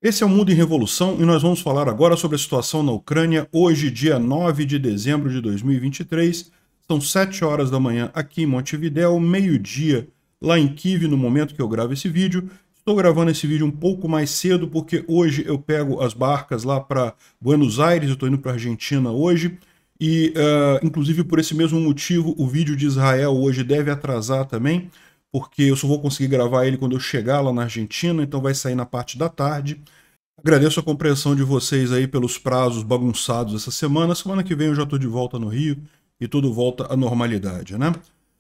Esse é o Mundo em Revolução e nós vamos falar agora sobre a situação na Ucrânia, hoje, dia 9 de dezembro de 2023. São 7 horas da manhã aqui em Montevidéu, meio-dia lá em Kiev, no momento que eu gravo esse vídeo. Estou gravando esse vídeo um pouco mais cedo, porque hoje eu pego as barcas lá para Buenos Aires, eu estou indo para a Argentina hoje. E, inclusive, por esse mesmo motivo, o vídeo de Israel hoje deve atrasar também, porque eu só vou conseguir gravar ele quando eu chegar lá na Argentina, então vai sair na parte da tarde. Agradeço a compreensão de vocês aí pelos prazos bagunçados essa semana. Semana que vem eu já estou de volta no Rio e tudo volta à normalidade, né?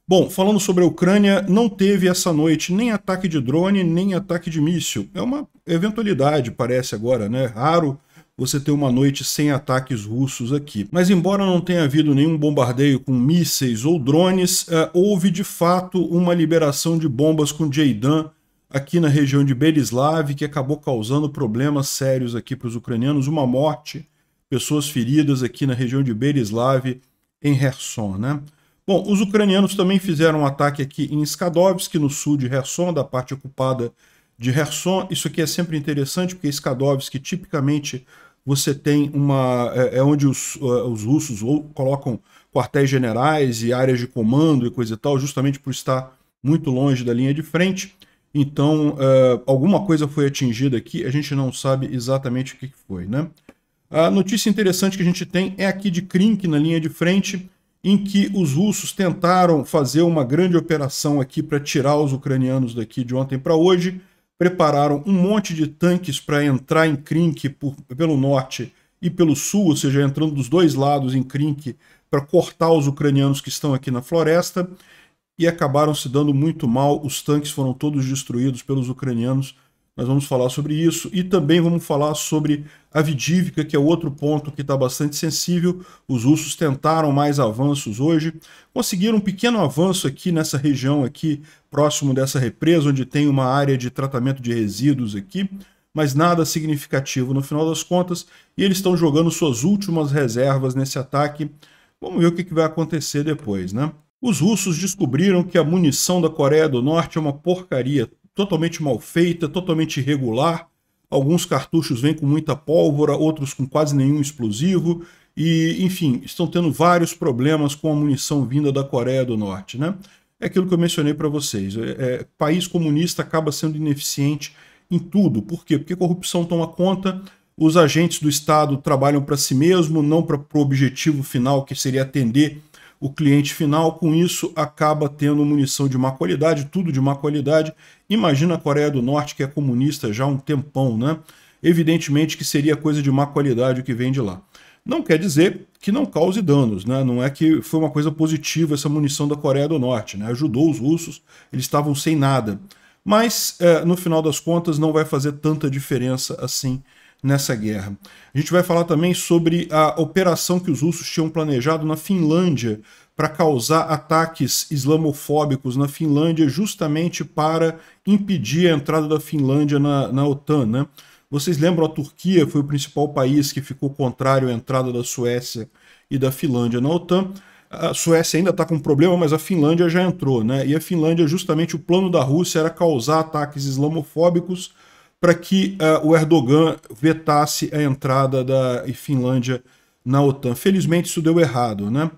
Bom, falando sobre a Ucrânia, não teve essa noite nem ataque de drone, nem ataque de míssil. É uma eventualidade, parece agora, né? Raro você ter uma noite sem ataques russos aqui. Mas embora não tenha havido nenhum bombardeio com mísseis ou drones, houve de fato uma liberação de bombas com JDAM aqui na região de Berislav, que acabou causando problemas sérios aqui para os ucranianos, uma morte, pessoas feridas aqui na região de Berislav, em Kherson, né? Bom, os ucranianos também fizeram um ataque aqui em Skadovsk, no sul de Kherson, da parte ocupada de Kherson. Isso aqui é sempre interessante, porque Skadovsk, tipicamente, você tem uma... é onde os russos colocam quartéis generais e áreas de comando e coisa e tal, justamente por estar muito longe da linha de frente. Então, alguma coisa foi atingida aqui, a gente não sabe exatamente o que foi, né? A notícia interessante que a gente tem é aqui de Krink, na linha de frente, em que os russos tentaram fazer uma grande operação aqui para tirar os ucranianos daqui de ontem para hoje, prepararam um monte de tanques para entrar em Krink pelo norte e pelo sul, ou seja, entrando dos dois lados em Krink para cortar os ucranianos que estão aqui na floresta, e acabaram se dando muito mal, os tanques foram todos destruídos pelos ucranianos. Nós vamos falar sobre isso e também vamos falar sobre Avdiivka, que é outro ponto que está bastante sensível. Os russos tentaram mais avanços hoje, conseguiram um pequeno avanço aqui nessa região aqui, próximo dessa represa, onde tem uma área de tratamento de resíduos aqui, mas nada significativo no final das contas, e eles estão jogando suas últimas reservas nesse ataque. Vamos ver o que vai acontecer depois, né? Os russos descobriram que a munição da Coreia do Norte é uma porcaria, totalmente mal feita, totalmente irregular. Alguns cartuchos vêm com muita pólvora, outros com quase nenhum explosivo. E, enfim, estão tendo vários problemas com a munição vinda da Coreia do Norte, né? É aquilo que eu mencionei para vocês. País comunista acaba sendo ineficiente em tudo. Por quê? Porque a corrupção toma conta, os agentes do Estado trabalham para si mesmo, não para o objetivo final, que seria atender o cliente final. Com isso, acaba tendo munição de má qualidade, tudo de má qualidade. Imagina a Coreia do Norte, que é comunista já há um tempão, né? Evidentemente que seria coisa de má qualidade o que vem de lá. Não quer dizer que não cause danos, né? Não é que foi uma coisa positiva essa munição da Coreia do Norte, né? Ajudou os russos, eles estavam sem nada. Mas, no final das contas, não vai fazer tanta diferença assim nessa guerra. A gente vai falar também sobre a operação que os russos tinham planejado na Finlândia para causar ataques islamofóbicos na Finlândia, justamente para impedir a entrada da Finlândia na OTAN, né? Vocês lembram, a Turquia foi o principal país que ficou contrário à entrada da Suécia e da Finlândia na OTAN. A Suécia ainda está com problema, mas a Finlândia já entrou, né? E a Finlândia, justamente o plano da Rússia era causar ataques islamofóbicos para que o Erdogan vetasse a entrada da Finlândia na OTAN. Felizmente isso deu errado, né?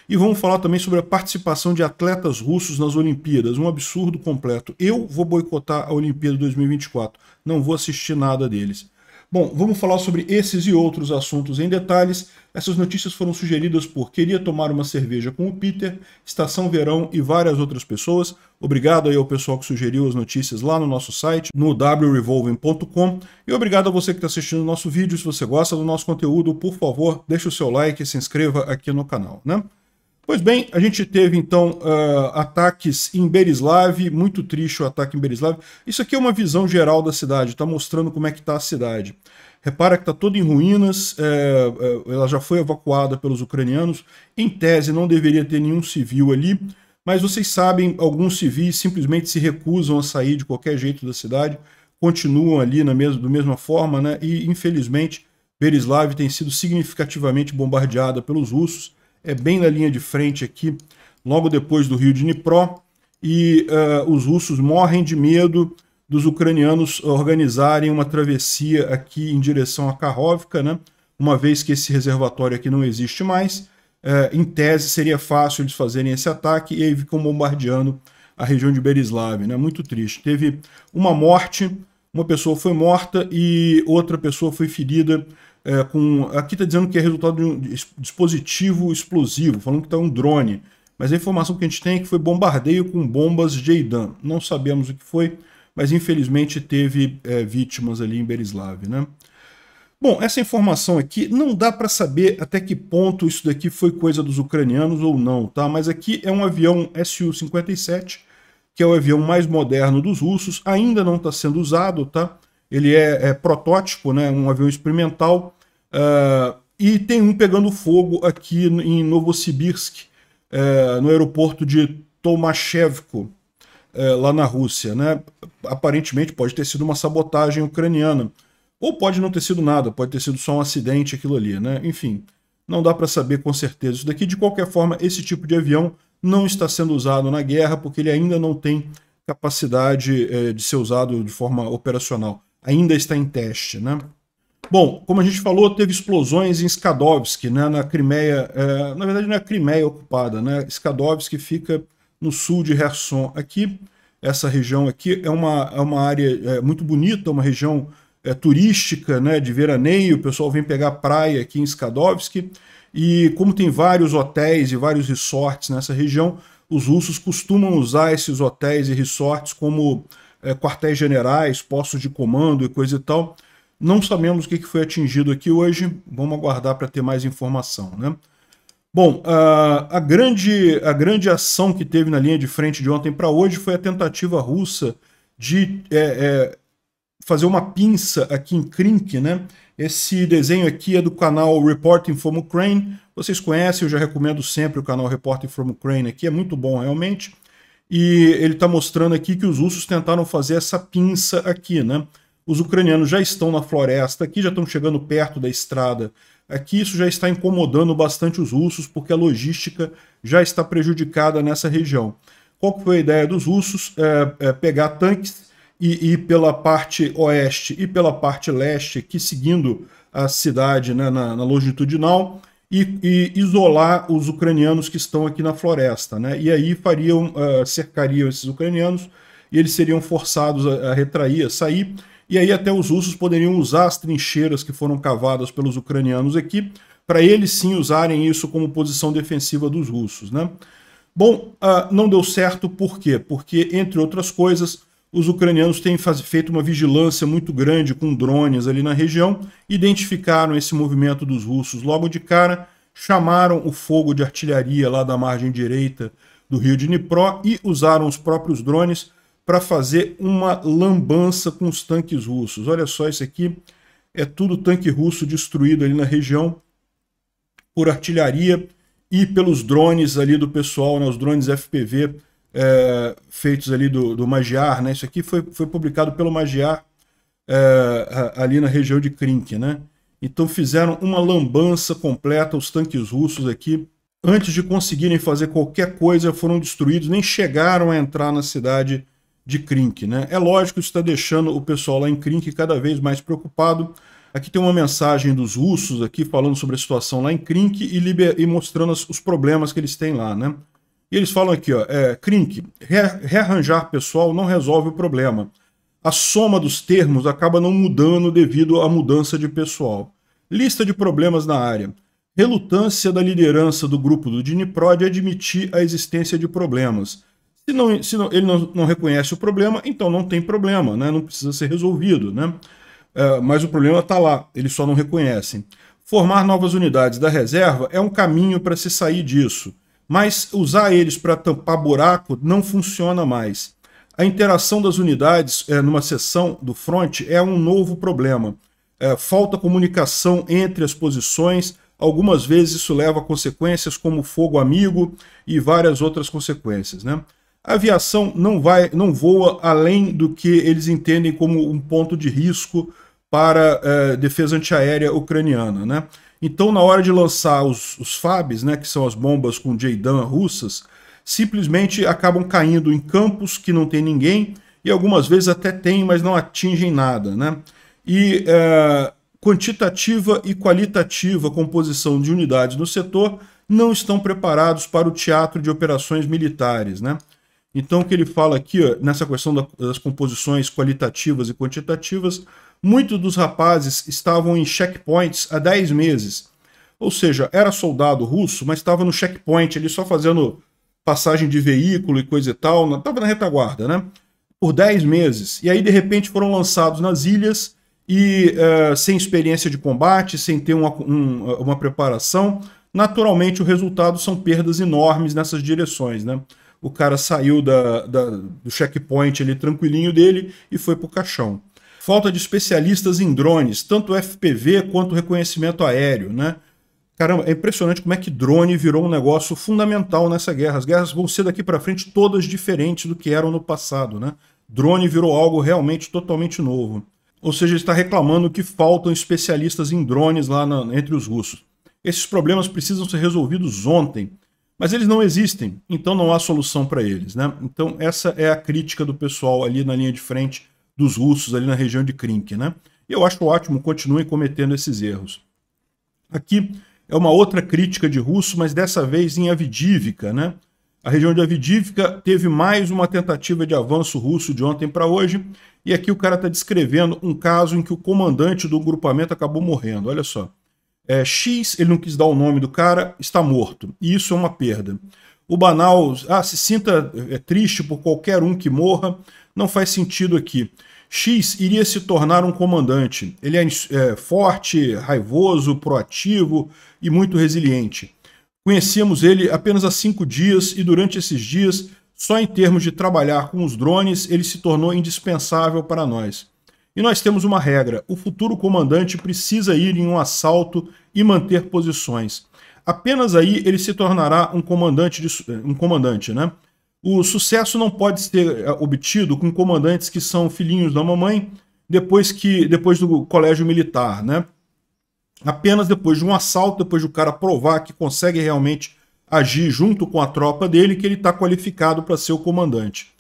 E vamos falar também sobre a participação de atletas russos nas Olimpíadas, um absurdo completo. Eu vou boicotar a Olimpíada 2024, não vou assistir nada deles. Bom, vamos falar sobre esses e outros assuntos em detalhes. Essas notícias foram sugeridas por Queria Tomar Uma Cerveja com o Peter, Estação Verão e várias outras pessoas. Obrigado aí ao pessoal que sugeriu as notícias lá no nosso site, no wrevolving.com. E obrigado a você que está assistindo o nosso vídeo. Se você gosta do nosso conteúdo, por favor, deixe o seu like e se inscreva aqui no canal, né? Pois bem, a gente teve então ataques em Berislav, muito triste o ataque em Berislav. Isso aqui é uma visão geral da cidade, está mostrando como é que está a cidade. Repara que está toda em ruínas, ela já foi evacuada pelos ucranianos. Em tese não deveria ter nenhum civil ali, mas vocês sabem, alguns civis simplesmente se recusam a sair de qualquer jeito da cidade, continuam ali da mesma forma, né? E infelizmente Berislav tem sido significativamente bombardeada pelos russos. É bem na linha de frente aqui, logo depois do rio de Dnipro, e os russos morrem de medo, dos ucranianos organizarem uma travessia aqui em direção a Kakhovka, né? Uma vez que esse reservatório aqui não existe mais, em tese seria fácil eles fazerem esse ataque e aí ficam bombardeando a região de Berislav, né? Muito triste. Teve uma morte, uma pessoa foi morta e outra pessoa foi ferida aqui está dizendo que é resultado de um dispositivo explosivo, falando que está um drone. Mas a informação que a gente tem é que foi bombardeio com bombas JDAM. Não sabemos o que foi, mas infelizmente teve vítimas ali em Berislav, né? Bom, essa informação aqui não dá para saber até que ponto isso daqui foi coisa dos ucranianos ou não, tá? Mas aqui é um avião Su-57, que é o avião mais moderno dos russos, ainda não está sendo usado, tá? Ele é protótipo, né? Um avião experimental, e tem um pegando fogo aqui em Novosibirsk, no aeroporto de Tomashevko, lá na Rússia, né? Aparentemente pode ter sido uma sabotagem ucraniana. Ou pode não ter sido nada, pode ter sido só um acidente aquilo ali, né? Enfim, não dá para saber com certeza isso daqui. De qualquer forma, esse tipo de avião não está sendo usado na guerra porque ele ainda não tem capacidade de ser usado de forma operacional. Ainda está em teste, né? Bom, como a gente falou, teve explosões em Skadovsk, né, na Crimeia. Na verdade não é a Crimeia ocupada, né? Skadovsk fica no sul de Kherson. Aqui, essa região aqui é uma área muito bonita, uma região turística, né, de veraneio. O pessoal vem pegar praia aqui em Skadovsk, e como tem vários hotéis e vários resorts nessa região, os russos costumam usar esses hotéis e resorts como quartéis generais, postos de comando e coisa e tal. Não sabemos o que foi atingido aqui hoje, vamos aguardar para ter mais informação, né? Bom, a grande ação que teve na linha de frente de ontem para hoje foi a tentativa russa de fazer uma pinça aqui em Krink, né? Esse desenho aqui é do canal Reporting from Ukraine. Vocês conhecem, eu já recomendo sempre o canal Reporting from Ukraine aqui, é muito bom realmente. E ele está mostrando aqui que os russos tentaram fazer essa pinça aqui, né? Os ucranianos já estão na floresta aqui, já estão chegando perto da estrada aqui. Isso já está incomodando bastante os russos, porque a logística já está prejudicada nessa região. Qual que foi a ideia dos russos? Pegar tanques e ir pela parte oeste e pela parte leste, aqui seguindo a cidade, né, na longitudinal, e isolar os ucranianos que estão aqui na floresta, né? E aí cercariam esses ucranianos e eles seriam forçados a retrair, a sair, e aí até os russos poderiam usar as trincheiras que foram cavadas pelos ucranianos aqui, para eles sim usarem isso como posição defensiva dos russos, né? Bom, não deu certo, por quê? Porque, entre outras coisas, os ucranianos têm feito uma vigilância muito grande com drones ali na região, identificaram esse movimento dos russos logo de cara, chamaram o fogo de artilharia lá da margem direita do rio Dnipro e usaram os próprios drones para fazer uma lambança com os tanques russos. Olha só, isso aqui é tudo tanque russo destruído ali na região por artilharia e pelos drones ali do pessoal, né, os drones FPV, feitos ali do Magyar, né? Isso aqui foi publicado pelo Magyar ali na região de Krink, né? Então fizeram uma lambança completa, os tanques russos aqui, antes de conseguirem fazer qualquer coisa, foram destruídos, nem chegaram a entrar na cidade de Krink, né? É lógico que isso está deixando o pessoal lá em Krink cada vez mais preocupado. Aqui tem uma mensagem dos russos aqui falando sobre a situação lá em Krink e mostrando os problemas que eles têm lá, né? E eles falam aqui, ó, Krink, rearranjar pessoal não resolve o problema. A soma dos termos acaba não mudando devido à mudança de pessoal. Lista de problemas na área. Relutância da liderança do grupo do Dnipro de admitir a existência de problemas. Se ele não reconhece o problema, então não tem problema, né? Não precisa ser resolvido, né? Mas o problema está lá, eles só não reconhecem. Formar novas unidades da reserva é um caminho para se sair disso. Mas usar eles para tampar buraco não funciona mais. A interação das unidades numa seção do front é um novo problema. Falta comunicação entre as posições, algumas vezes isso leva a consequências como fogo amigo e várias outras consequências, né? A aviação não voa além do que eles entendem como um ponto de risco para a defesa antiaérea ucraniana, né? Então, na hora de lançar os FABs, né, que são as bombas com JDAM russas, simplesmente acabam caindo em campos que não tem ninguém e algumas vezes até têm, mas não atingem nada, né? E quantitativa e qualitativa composição de unidades no setor não estão preparados para o teatro de operações militares, né? Então, o que ele fala aqui, ó, nessa questão das composições qualitativas e quantitativas, muitos dos rapazes estavam em checkpoints há 10 meses. Ou seja, era soldado russo, mas estava no checkpoint, ele só fazendo passagem de veículo e coisa e tal, estava na retaguarda, né? Por 10 meses. E aí, de repente, foram lançados nas ilhas e sem experiência de combate, sem ter uma preparação. Naturalmente, o resultado são perdas enormes nessas direções, né? O cara saiu do checkpoint ali tranquilinho dele e foi para o caixão. Falta de especialistas em drones, tanto FPV quanto reconhecimento aéreo, né? Caramba, é impressionante como é que drone virou um negócio fundamental nessa guerra. As guerras vão ser daqui para frente todas diferentes do que eram no passado, né? Drone virou algo realmente totalmente novo. Ou seja, ele está reclamando que faltam especialistas em drones lá entre os russos. Esses problemas precisam ser resolvidos ontem, mas eles não existem, então não há solução para eles, né? Então essa é a crítica do pessoal ali na linha de frente dos russos, ali na região de Krink, né? E eu acho ótimo, continuem cometendo esses erros. Aqui é uma outra crítica de russo, mas dessa vez em Avdivka, né? A região de Avdivka teve mais uma tentativa de avanço russo de ontem para hoje, e aqui o cara está descrevendo um caso em que o comandante do grupamento acabou morrendo, olha só. X, ele não quis dar o nome do cara, está morto, e isso é uma perda. O banal, se sinta triste por qualquer um que morra, não faz sentido aqui. X iria se tornar um comandante. Ele é forte, raivoso, proativo e muito resiliente. Conhecíamos ele apenas há 5 dias e durante esses dias, só em termos de trabalhar com os drones, ele se tornou indispensável para nós. E nós temos uma regra, o futuro comandante precisa ir em um assalto e manter posições. Apenas aí ele se tornará um comandante, né? O sucesso não pode ser obtido com comandantes que são filhinhos da mamãe depois do colégio militar, né? Apenas depois de um assalto, depois do cara provar que consegue realmente agir junto com a tropa dele, que ele está qualificado para ser o comandante.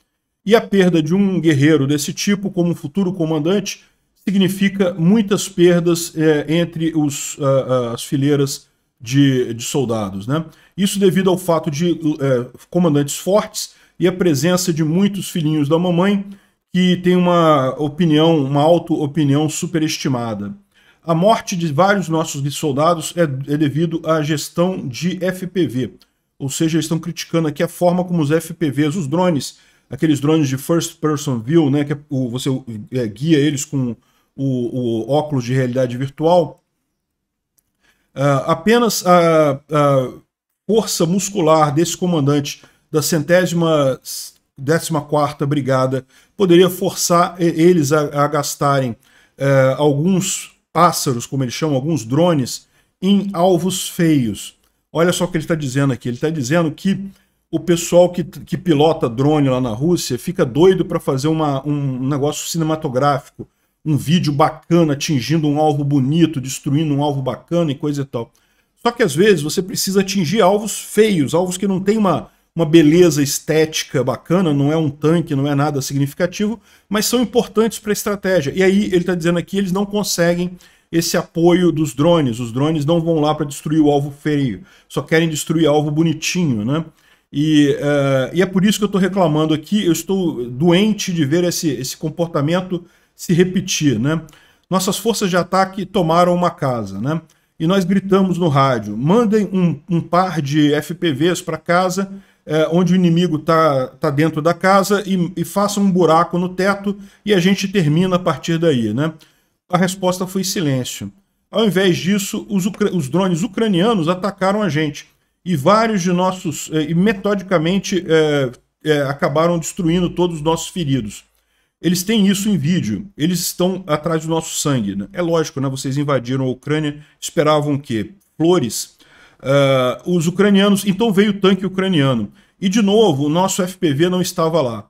E a perda de um guerreiro desse tipo como futuro comandante significa muitas perdas entre as fileiras de soldados, né? Isso devido ao fato de comandantes fortes e a presença de muitos filhinhos da mamãe que têm uma auto-opinião superestimada. A morte de vários nossos soldados é devido à gestão de FPV, ou seja, eles estão criticando aqui a forma como os FPVs, os drones, aqueles drones de first person view, né, que você guia eles com o óculos de realidade virtual, apenas a força muscular desse comandante da 114ª Brigada poderia forçar eles a gastarem alguns pássaros, como eles chamam, alguns drones, em alvos feios. Olha só o que ele está dizendo aqui. Ele está dizendo que o pessoal que pilota drone lá na Rússia fica doido para fazer um negócio cinematográfico, um vídeo bacana, atingindo um alvo bonito, destruindo um alvo bacana e coisa e tal. Só que às vezes você precisa atingir alvos feios, alvos que não têm uma beleza estética bacana, não é um tanque, não é nada significativo, mas são importantes para a estratégia. E aí ele está dizendo aqui, eles não conseguem esse apoio dos drones. Os drones não vão lá para destruir o alvo feio, só querem destruir alvo bonitinho, né? E é por isso que eu estou reclamando aqui, eu estou doente de ver esse comportamento se repetir, né? Nossas forças de ataque tomaram uma casa, né? E nós gritamos no rádio, mandem um par de FPVs para casa, onde o inimigo está dentro da casa e façam um buraco no teto e a gente termina a partir daí, né? A resposta foi silêncio. Ao invés disso, os drones ucranianos atacaram a gente. E vários de nossos, metodicamente, acabaram destruindo todos os nossos feridos. Eles têm isso em vídeo, eles estão atrás do nosso sangue, né? É lógico, né? Vocês invadiram a Ucrânia, esperavam o quê? Flores? Os ucranianos, então veio o tanque ucraniano. E de novo, o nosso FPV não estava lá.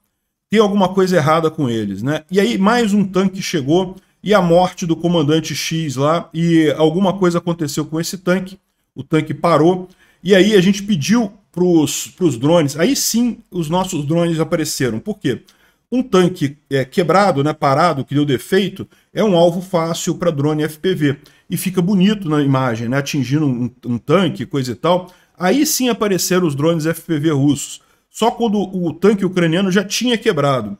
Tem alguma coisa errada com eles, né? E aí mais um tanque chegou e a morte do comandante X lá, e alguma coisa aconteceu com esse tanque, o tanque parou, e aí a gente pediu para os drones, aí sim os nossos drones apareceram. Por quê? Um tanque quebrado, né, parado, que deu defeito, é um alvo fácil para drone FPV. E fica bonito na imagem, né, atingindo um tanque, coisa e tal. Aí sim apareceram os drones FPV russos. Só quando o tanque ucraniano já tinha quebrado.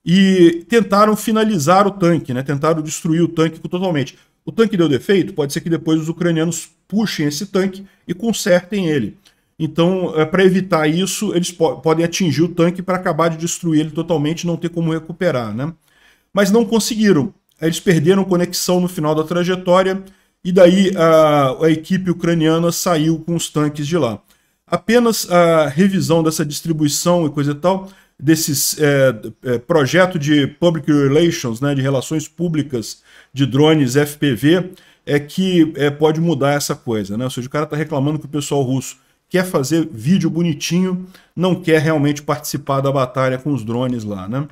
E tentaram finalizar o tanque, né, tentaram destruir o tanque totalmente. O tanque deu defeito, pode ser que depois os ucranianos puxem esse tanque e consertem ele. Então, para evitar isso, eles podem atingir o tanque para acabar de destruir ele totalmente e não ter como recuperar, né? Mas não conseguiram. Eles perderam conexão no final da trajetória e daí a equipe ucraniana saiu com os tanques de lá. Apenas a revisão dessa distribuição e coisa e tal, desses projeto de public relations, né, de relações públicas de drones FPV, é que pode mudar essa coisa, né? Ou seja, o cara está reclamando que o pessoal russo quer fazer vídeo bonitinho, não quer realmente participar da batalha com os drones lá, né?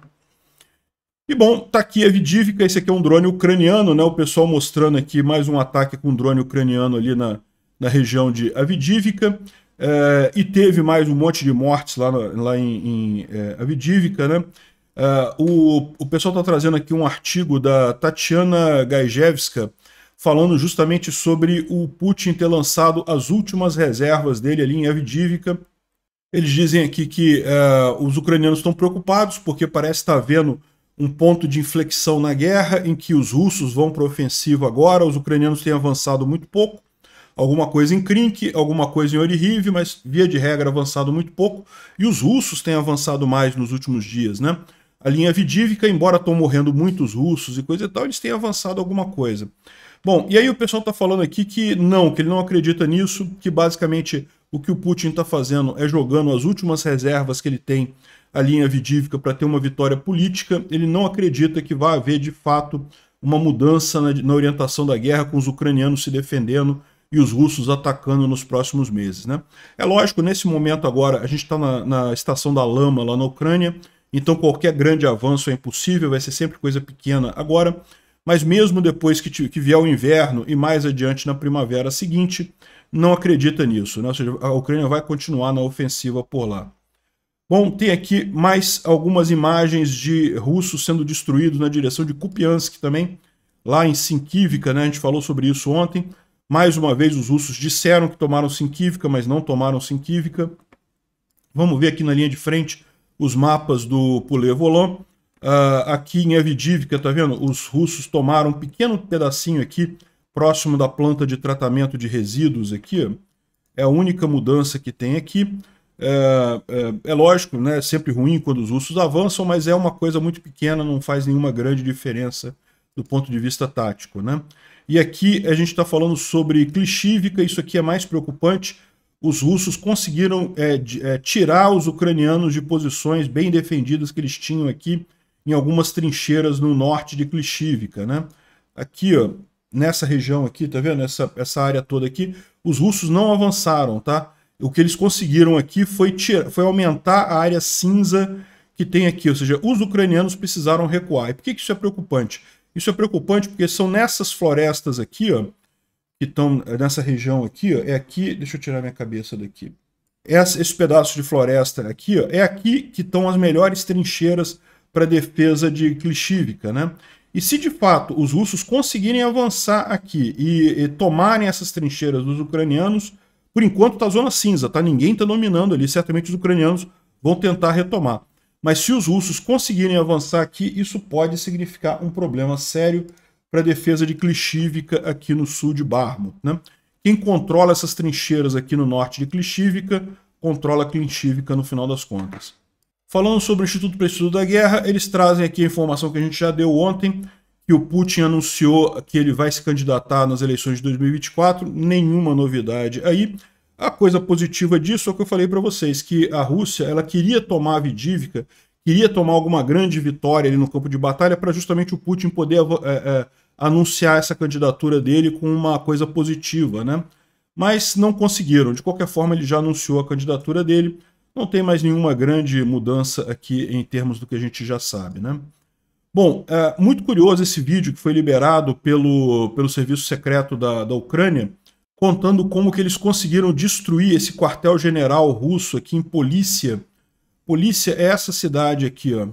E bom, tá aqui a Avdiivka, esse aqui é um drone ucraniano, né? O pessoal mostrando aqui mais um ataque com um drone ucraniano ali na região de Avdiivka. E teve mais um monte de mortes lá em Avdiivka, né? O pessoal está trazendo aqui um artigo da Tatiana Gajewska, falando justamente sobre o Putin ter lançado as últimas reservas dele ali em Avdiivka. Eles dizem aqui que os ucranianos estão preocupados porque parece estar havendo um ponto de inflexão na guerra em que os russos vão para a ofensiva agora, os ucranianos têm avançado muito pouco, alguma coisa em Krink, alguma coisa em Oryhiv, mas via de regra avançado muito pouco, e os russos têm avançado mais nos últimos dias, né? A linha Avdiivka, embora estão morrendo muitos russos e coisa e tal, eles têm avançado alguma coisa. Bom, e aí o pessoal está falando aqui que ele não acredita nisso, que basicamente o que o Putin está fazendo é jogando as últimas reservas que ele tem ali em Avdiivka para ter uma vitória política. Ele não acredita que vai haver, de fato, uma mudança na orientação da guerra, com os ucranianos se defendendo e os russos atacando nos próximos meses, né? É lógico, nesse momento agora, a gente está na estação da lama lá na Ucrânia, então qualquer grande avanço é impossível, vai ser sempre coisa pequena agora. Mas mesmo depois que vier o inverno e mais adiante na primavera seguinte, não acredita nisso, né? Ou seja, a Ucrânia vai continuar na ofensiva por lá. Bom, tem aqui mais algumas imagens de russos sendo destruídos na direção de Kupiansk também, lá em Sinkivka, né? A gente falou sobre isso ontem. Mais uma vez, os russos disseram que tomaram Sinkivka, mas não tomaram Sinkivka. Vamos ver aqui na linha de frente os mapas do Poulet-Volant. Aqui em Avdiivka, tá vendo? Os russos tomaram um pequeno pedacinho aqui, próximo da planta de tratamento de resíduos aqui. Ó. É a única mudança que tem aqui. É lógico, né? É sempre ruim quando os russos avançam, mas é uma coisa muito pequena, não faz nenhuma grande diferença do ponto de vista tático, né? E aqui a gente está falando sobre Klishivka, isso aqui é mais preocupante. Os russos conseguiram tirar os ucranianos de posições bem defendidas que eles tinham aqui, em algumas trincheiras no norte de Klishivka, né? Aqui, ó, nessa região aqui, tá vendo? Essa área toda aqui, os russos não avançaram, tá? O que eles conseguiram aqui foi aumentar a área cinza que tem aqui, ou seja, os ucranianos precisaram recuar. E por que isso é preocupante? Isso é preocupante porque são nessas florestas aqui, ó, que estão nessa região aqui, ó, é aqui, deixa eu tirar minha cabeça daqui. Esse pedaço de floresta aqui, ó, é aqui que estão as melhores trincheiras para a defesa de Klishivka, né? E se de fato os russos conseguirem avançar aqui e tomarem essas trincheiras dos ucranianos, por enquanto está zona cinza, tá? Ninguém está dominando ali, certamente os ucranianos vão tentar retomar. Mas se os russos conseguirem avançar aqui, isso pode significar um problema sério para a defesa de Klishivka aqui no sul de Bakhmut, né? Quem controla essas trincheiras aqui no norte de Klishivka, controla Klishivka no final das contas. Falando sobre o Instituto para o Estudo da Guerra, eles trazem aqui a informação que a gente já deu ontem, que o Putin anunciou que ele vai se candidatar nas eleições de 2024, nenhuma novidade aí. A coisa positiva disso é o que eu falei para vocês, que a Rússia ela queria tomar a Avdiivka, queria tomar alguma grande vitória ali no campo de batalha para justamente o Putin poder anunciar essa candidatura dele com uma coisa positiva, né? Mas não conseguiram. De qualquer forma, ele já anunciou a candidatura dele. Não tem mais nenhuma grande mudança aqui em termos do que a gente já sabe, né? Bom, muito curioso esse vídeo que foi liberado pelo serviço secreto da Ucrânia, contando como que eles conseguiram destruir esse quartel-general russo aqui em Polícia. Polícia é essa cidade aqui, ó.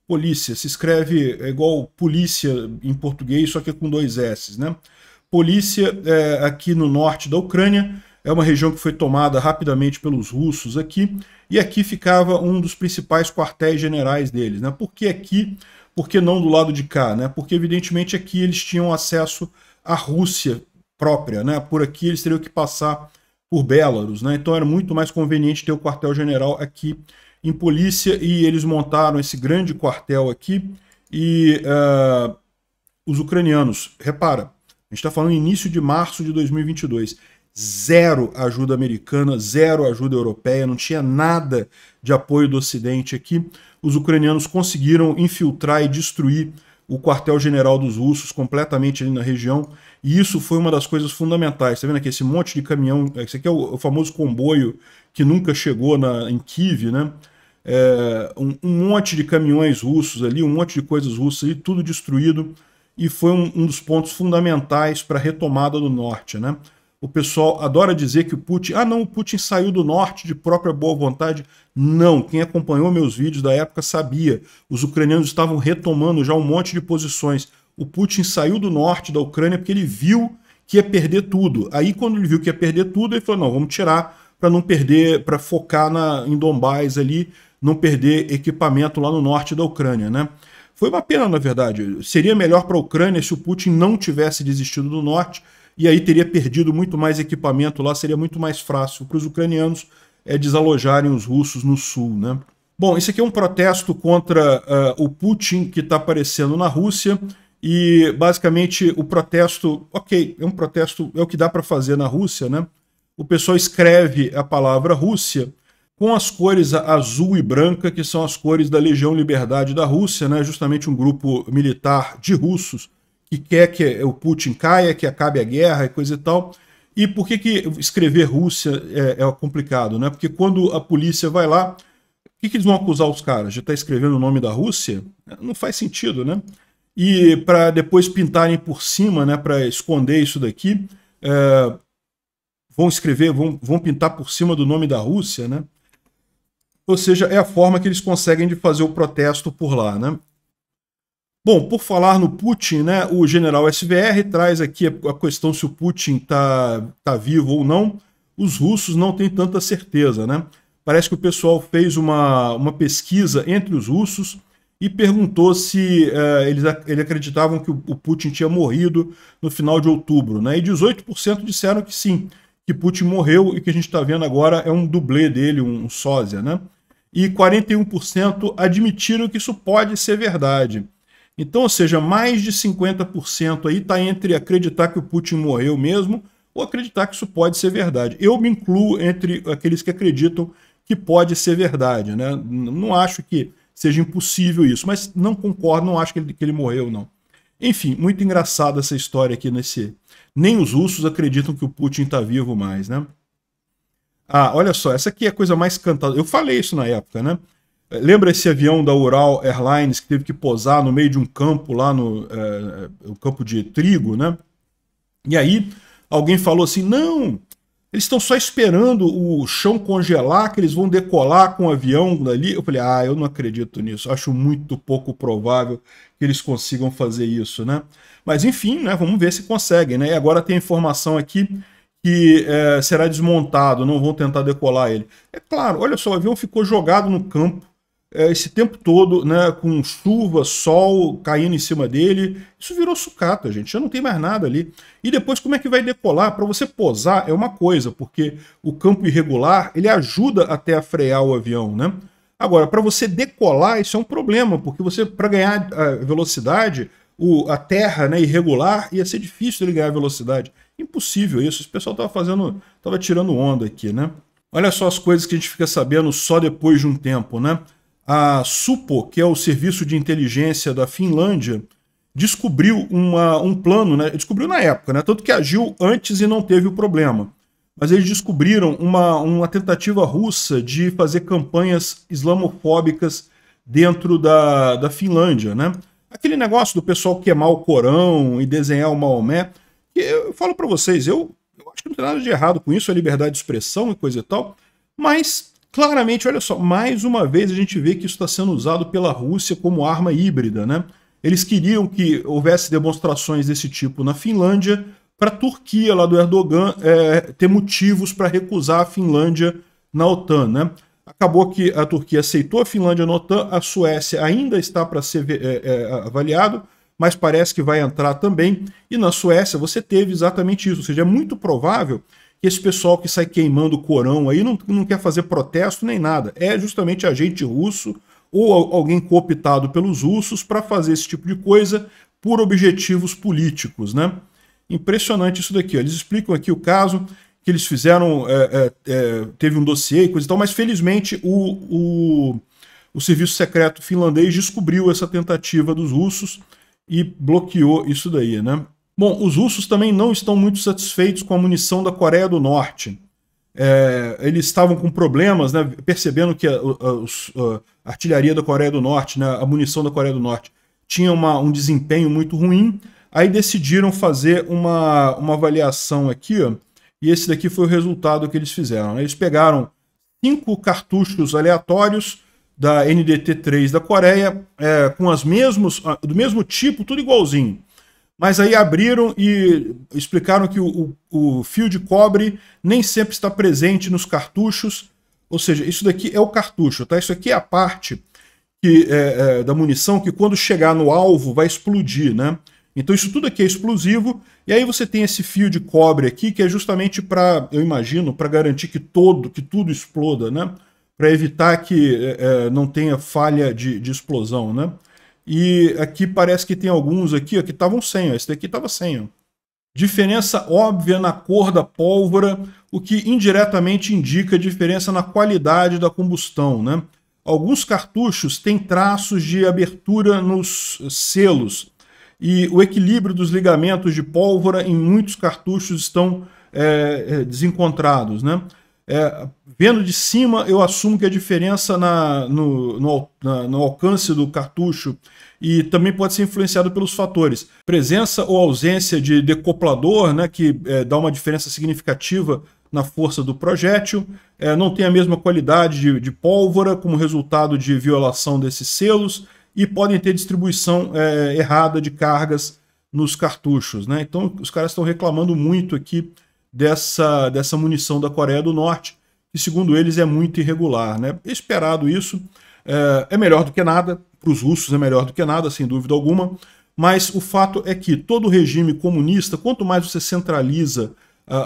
Polícia, se escreve igual polícia em português, só que com 2 S, né? Polícia, aqui no norte da Ucrânia, é uma região que foi tomada rapidamente pelos russos aqui, e aqui ficava um dos principais quartéis generais deles, né? Por que aqui? Por que não do lado de cá, né? Porque evidentemente aqui eles tinham acesso à Rússia própria, né? Por aqui eles teriam que passar por Belarus, né? Então era muito mais conveniente ter o quartel-general aqui em Polícia, e eles montaram esse grande quartel aqui, e os ucranianos, repara, a gente está falando início de março de 2022, zero ajuda americana, zero ajuda europeia, não tinha nada de apoio do Ocidente aqui. Os ucranianos conseguiram infiltrar e destruir o quartel-general dos russos completamente ali na região, e isso foi uma das coisas fundamentais. Tá vendo aqui esse monte de caminhão, esse aqui é o famoso comboio que nunca chegou em Kiev, né? Um monte de caminhões russos ali, um monte de coisas russas ali, tudo destruído, e foi um dos pontos fundamentais para a retomada do norte, né? O pessoal adora dizer que o Putin... Ah, não, o Putin saiu do norte de própria boa vontade. Não, quem acompanhou meus vídeos da época sabia. Os ucranianos estavam retomando já um monte de posições. O Putin saiu do norte da Ucrânia porque ele viu que ia perder tudo. Aí, quando ele viu que ia perder tudo, ele falou, não, vamos tirar para não perder, para focar em Donbás ali, não perder equipamento lá no norte da Ucrânia, né? Foi uma pena, na verdade. Seria melhor para a Ucrânia se o Putin não tivesse desistido do norte, e aí teria perdido muito mais equipamento lá, seria muito mais fácil para os ucranianos desalojarem os russos no sul, né? Bom, esse aqui é um protesto contra o Putin que está aparecendo na Rússia, e basicamente o protesto, ok, é um protesto, é o que dá para fazer na Rússia, né? O pessoal escreve a palavra Rússia com as cores azul e branca, que são as cores da Legião Liberdade da Rússia, né? Justamente um grupo militar de russos que quer que o Putin caia, que acabe a guerra e coisa e tal. E por que escrever Rússia é complicado, né? Porque quando a polícia vai lá, o que eles vão acusar os caras? Já está escrevendo o nome da Rússia? Não faz sentido, né? E para depois pintarem por cima, né, para esconder isso daqui, vão escrever, vão pintar por cima do nome da Rússia, né? Ou seja, é a forma que eles conseguem de fazer o protesto por lá, né? Bom, por falar no Putin, né, o general SVR traz aqui a questão se o Putin tá vivo ou não. Os russos não têm tanta certeza, né? Parece que o pessoal fez uma pesquisa entre os russos e perguntou se eles acreditavam que o Putin tinha morrido no final de outubro, né? E 18% disseram que sim, que Putin morreu, e que a gente está vendo agora é um dublê dele, um sósia, né? E 41% admitiram que isso pode ser verdade. Então, ou seja, mais de 50% aí está entre acreditar que o Putin morreu mesmo ou acreditar que isso pode ser verdade. Eu me incluo entre aqueles que acreditam que pode ser verdade, né? Não acho que seja impossível isso, mas não concordo, não acho que ele morreu, não. Enfim, muito engraçada essa história aqui Nem os russos acreditam que o Putin está vivo mais, né? Ah, olha só, essa aqui é a coisa mais cantada. Eu falei isso na época, né? Lembra esse avião da Ural Airlines que teve que posar no meio de um campo lá no campo de trigo, né? E aí alguém falou assim, não, eles estão só esperando o chão congelar que eles vão decolar com o avião dali. Eu falei, eu não acredito nisso, acho muito pouco provável que eles consigam fazer isso, né? Mas enfim, né, vamos ver se conseguem, né? E agora tem a informação aqui que será desmontado, não vão tentar decolar ele. É claro, olha só, o avião ficou jogado no campo esse tempo todo, né, com chuva, sol caindo em cima dele. Isso virou sucata, gente, já não tem mais nada ali. E depois como é que vai decolar? Para você posar é uma coisa, porque o campo irregular, ele ajuda até a frear o avião, né? Agora, para você decolar, isso é um problema, porque você, para ganhar velocidade, a terra, né, irregular, ia ser difícil ele ganhar velocidade. Impossível isso, o pessoal estava tirando onda aqui, né? Olha só as coisas que a gente fica sabendo só depois de um tempo, né? A Supo, que é o serviço de inteligência da Finlândia, descobriu um plano, né? Descobriu na época, né? Tanto que agiu antes e não teve o problema. Mas eles descobriram uma tentativa russa de fazer campanhas islamofóbicas dentro da Finlândia, né? Aquele negócio do pessoal queimar o Corão e desenhar o Maomé. Eu falo para vocês, eu acho que não tem nada de errado com isso, a liberdade de expressão e coisa e tal, mas Claramente, olha só, mais uma vez a gente vê que isso está sendo usado pela Rússia como arma híbrida, né? Eles queriam que houvesse demonstrações desse tipo na Finlândia, para a Turquia, lá do Erdogan, ter motivos para recusar a Finlândia na OTAN, né? Acabou que a Turquia aceitou a Finlândia na OTAN, a Suécia ainda está para ser avaliado, mas parece que vai entrar também. E na Suécia você teve exatamente isso, ou seja, é muito provável que esse pessoal que sai queimando o Corão aí não quer fazer protesto nem nada. É justamente agente russo ou alguém cooptado pelos russos para fazer esse tipo de coisa por objetivos políticos, né? Impressionante isso daqui. Ó. Eles explicam aqui o caso que eles fizeram, teve um dossiê e coisa e tal, mas felizmente o serviço secreto finlandês descobriu essa tentativa dos russos e bloqueou isso daí, né? Bom, os russos também não estão muito satisfeitos com a munição da Coreia do Norte. Eles estavam com problemas, né, percebendo que a artilharia da Coreia do Norte, né, a munição da Coreia do Norte, tinha um desempenho muito ruim. Aí decidiram fazer uma avaliação aqui, ó, e esse daqui foi o resultado que eles fizeram. Né? Eles pegaram 5 cartuchos aleatórios da NDT-3 da Coreia, com do mesmo tipo, tudo igualzinho. Mas aí abriram e explicaram que o fio de cobre nem sempre está presente nos cartuchos, ou seja, isso daqui é o cartucho, tá? Isso aqui é a parte da munição que quando chegar no alvo vai explodir, né? Então isso tudo aqui é explosivo, e aí você tem esse fio de cobre aqui que é justamente para, eu imagino, para garantir que tudo exploda, né? Para evitar que não tenha falha de explosão, né? E aqui parece que tem alguns aqui ó, que estavam sem, ó. Esse daqui estava sem. Ó. Diferença óbvia na cor da pólvora, o que indiretamente indica diferença na qualidade da combustão, né? Alguns cartuchos têm traços de abertura nos selos, e o equilíbrio dos ligamentos de pólvora em muitos cartuchos estão desencontrados, né? Vendo de cima, eu assumo que a diferença no alcance do cartucho e também pode ser influenciado pelos fatores presença ou ausência de decoplador, né, que dá uma diferença significativa na força do projétil, não tem a mesma qualidade de pólvora como resultado de violação desses selos e podem ter distribuição errada de cargas nos cartuchos, né? Então os caras estão reclamando muito aqui dessa munição da Coreia do Norte, que segundo eles é muito irregular, né? Esperado isso, é melhor do que nada, para os russos é melhor do que nada, sem dúvida alguma, mas o fato é que todo regime comunista, quanto mais você centraliza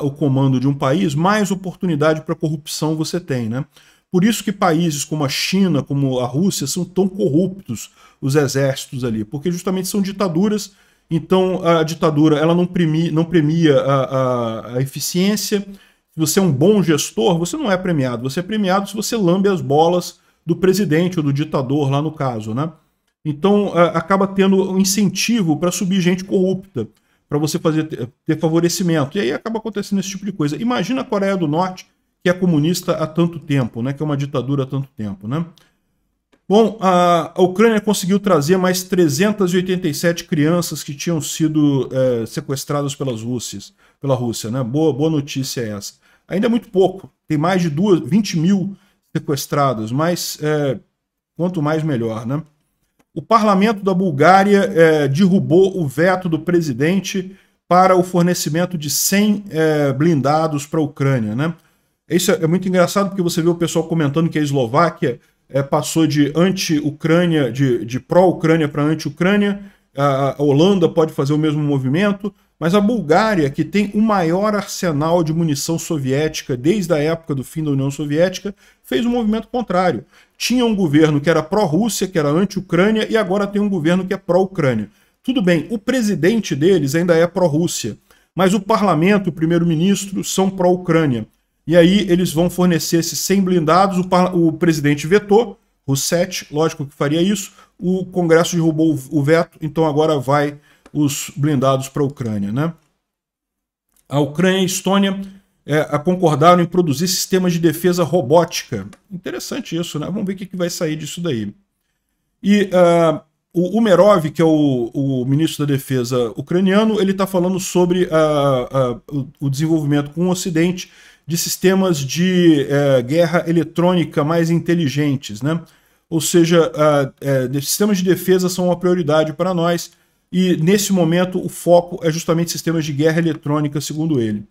o comando de um país, mais oportunidade para corrupção você tem, né? Por isso que países como a China, como a Rússia, são tão corruptos, os exércitos ali, porque justamente são ditaduras. Então a ditadura ela não premia a eficiência. Se você é um bom gestor, você não é premiado. Você é premiado se você lambe as bolas do presidente ou do ditador, lá no caso, né? Então acaba tendo um incentivo para subir gente corrupta, para você ter favorecimento. E aí acaba acontecendo esse tipo de coisa. Imagina a Coreia do Norte, que é comunista há tanto tempo, né? Que é uma ditadura há tanto tempo, né? Bom, a Ucrânia conseguiu trazer mais 387 crianças que tinham sido sequestradas pela Rússia, né? Boa notícia é essa. Ainda é muito pouco, tem mais de 20 mil sequestrados, mas quanto mais melhor, né? O parlamento da Bulgária derrubou o veto do presidente para o fornecimento de 100 blindados para a Ucrânia, né? Isso é muito engraçado porque você vê o pessoal comentando que a Eslováquia passou de anti-Ucrânia, de pró-Ucrânia para anti-Ucrânia. A Holanda pode fazer o mesmo movimento, mas a Bulgária, que tem o maior arsenal de munição soviética desde a época do fim da União Soviética, fez um movimento contrário. Tinha um governo que era pró-Rússia, que era anti-Ucrânia, e agora tem um governo que é pró-Ucrânia. Tudo bem, o presidente deles ainda é pró-Rússia, mas o parlamento e o primeiro-ministro são pró-Ucrânia. E aí eles vão fornecer esses 100 blindados, o presidente vetou, Rousseff, lógico que faria isso, o Congresso derrubou o veto, então agora vai os blindados para a Ucrânia, né? A Ucrânia e a Estônia concordaram em produzir sistemas de defesa robótica. Interessante isso, né? Vamos ver o que vai sair disso daí. E o Umerov, que é o ministro da Defesa ucraniano, ele está falando sobre o desenvolvimento com o Ocidente de sistemas de guerra eletrônica mais inteligentes, né? Ou seja, sistemas de defesa são uma prioridade para nós e, nesse momento, o foco é justamente sistemas de guerra eletrônica, segundo ele.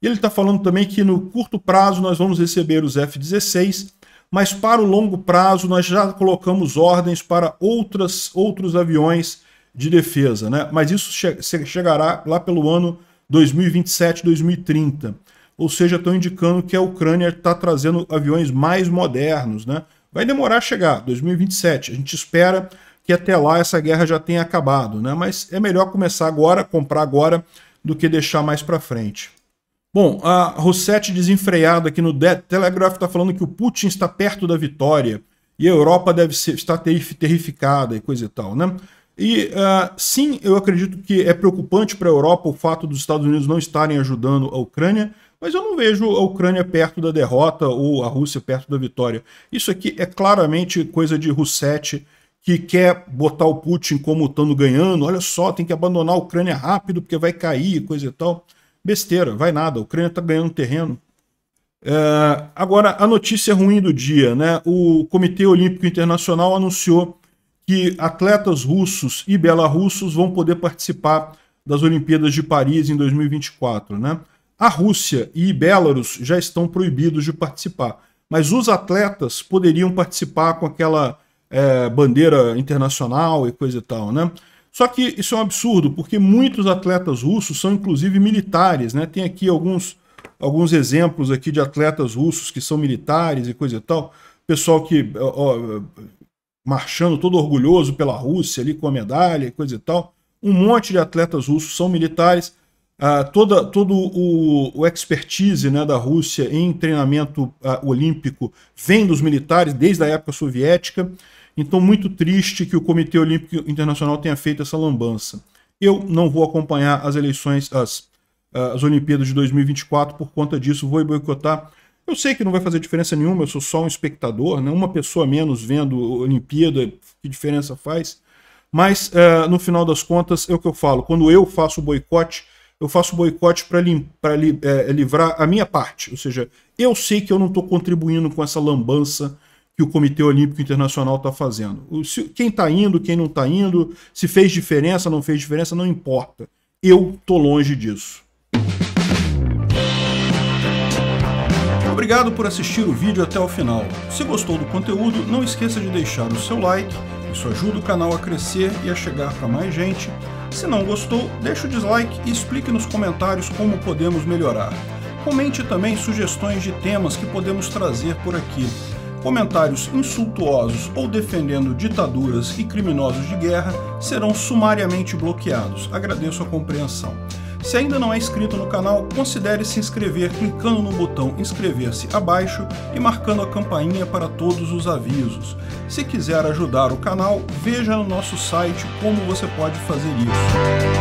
E ele está falando também que, no curto prazo, nós vamos receber os F-16, mas para o longo prazo nós já colocamos ordens para outros aviões de defesa, né? Mas isso chegará lá pelo ano 2027, 2030. Ou seja, estão indicando que a Ucrânia está trazendo aviões mais modernos, né? Vai demorar a chegar, 2027. A gente espera que até lá essa guerra já tenha acabado, né? Mas é melhor começar agora, comprar agora, do que deixar mais para frente. Bom, a Rossetti desenfreada aqui no Telegraph está falando que o Putin está perto da vitória e a Europa deve estar terrificada e coisa e tal, né? E sim, eu acredito que é preocupante para a Europa o fato dos Estados Unidos não estarem ajudando a Ucrânia, mas eu não vejo a Ucrânia perto da derrota ou a Rússia perto da vitória. Isso aqui é claramente coisa de Rossetti, que quer botar o Putin como estando ganhando. Olha só, tem que abandonar a Ucrânia rápido porque vai cair, coisa e tal. Besteira, vai nada, a Ucrânia está ganhando terreno. Agora, a notícia ruim do dia, né? O Comitê Olímpico Internacional anunciou que atletas russos e belarussos vão poder participar das Olimpíadas de Paris em 2024, né? A Rússia e Belarus já estão proibidos de participar, mas os atletas poderiam participar com aquela bandeira internacional e coisa e tal, né? Só que isso é um absurdo, porque muitos atletas russos são inclusive militares, né? Tem aqui alguns exemplos aqui de atletas russos que são militares e coisa e tal. Pessoal que marchando todo orgulhoso pela Rússia ali com a medalha e coisa e tal. Um monte de atletas russos são militares. Todo o expertise, né, da Rússia em treinamento olímpico vem dos militares desde a época soviética. Então, muito triste que o Comitê Olímpico Internacional tenha feito essa lambança. Eu não vou acompanhar as eleições, as Olimpíadas de 2024 por conta disso, vou boicotar. Eu sei que não vai fazer diferença nenhuma, eu sou só um espectador, né? Uma pessoa menos vendo a Olimpíada, que diferença faz? Mas, no final das contas, é o que eu falo. Quando eu faço boicote, eu faço boicote para livrar a minha parte. Ou seja, eu sei que eu não estou contribuindo com essa lambança que o Comitê Olímpico Internacional está fazendo. Quem está indo, quem não está indo, se fez diferença, não fez diferença, não importa. Eu estou longe disso. Obrigado por assistir o vídeo até o final. Se gostou do conteúdo, não esqueça de deixar o seu like, isso ajuda o canal a crescer e a chegar para mais gente. Se não gostou, deixe o dislike e explique nos comentários como podemos melhorar. Comente também sugestões de temas que podemos trazer por aqui. Comentários insultuosos ou defendendo ditaduras e criminosos de guerra serão sumariamente bloqueados. Agradeço a compreensão. Se ainda não é inscrito no canal, considere se inscrever clicando no botão inscrever-se abaixo e marcando a campainha para todos os avisos. Se quiser ajudar o canal, veja no nosso site como você pode fazer isso.